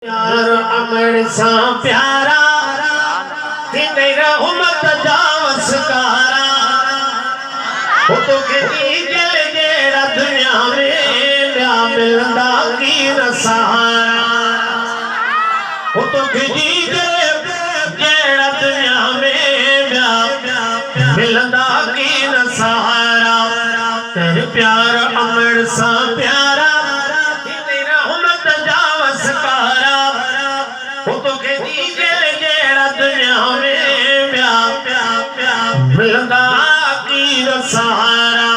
प्यार अमर सा प्यारा तेरे रहमत जावस कारा वो तो किसी जल जेड़ा दुनिया में क्या मिलदा की न सहारा वो तो किसी जल जेड़ा दुनिया में क्या मिलदा की न सहारा तेरे प्यार अमर सा प्यारा मिलदा की सहारा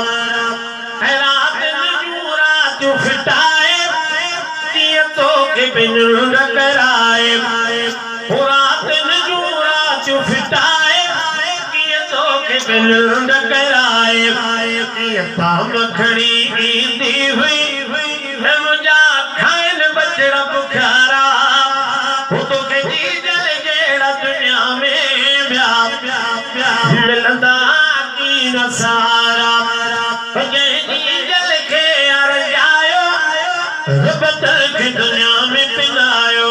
रात नजूरा जो फिटाए किए तो के बिन कराए रात नजूरा जो फिटाए किए तो के बिन कराए किए पाम खड़ी ईंदी हुई मुझा खाइन बचड़ा बुखारा वो तो के जी जल जेड़ा दुनिया में मिलदा की न सहारा जल के अर जायो रब की दुनिया में पिलायो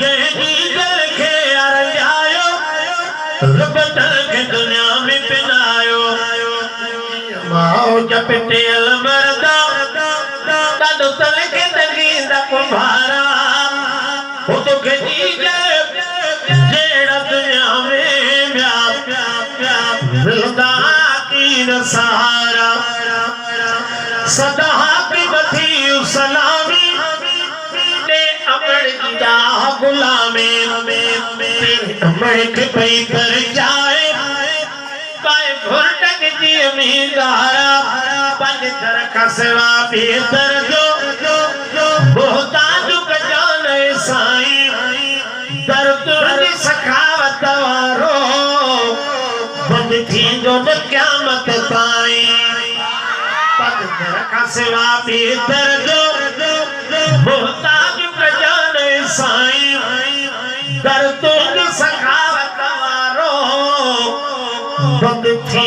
जल के अर जायो रब की दुनिया में पिलायो माओ जब तेल मरदा तद तल के तगींदा कुम्हारा वो तो खजी जेड़ा दुनिया में मिलदा की न सहारा सदा की बथी सलामी ने अमर दिया गुलामे अमर के पई कर जाए पाए घुरटक जी मीगारा पंज दर खसवा बेहतर जो बहुता जुग जाने साईं दर तुरनी सखावत वारो बंद थी जो न क़यामत ताईं पग रखा सिवा बेहतर जो मोहताज जाने साईं दर तुरनी सखावत वारो बंद थी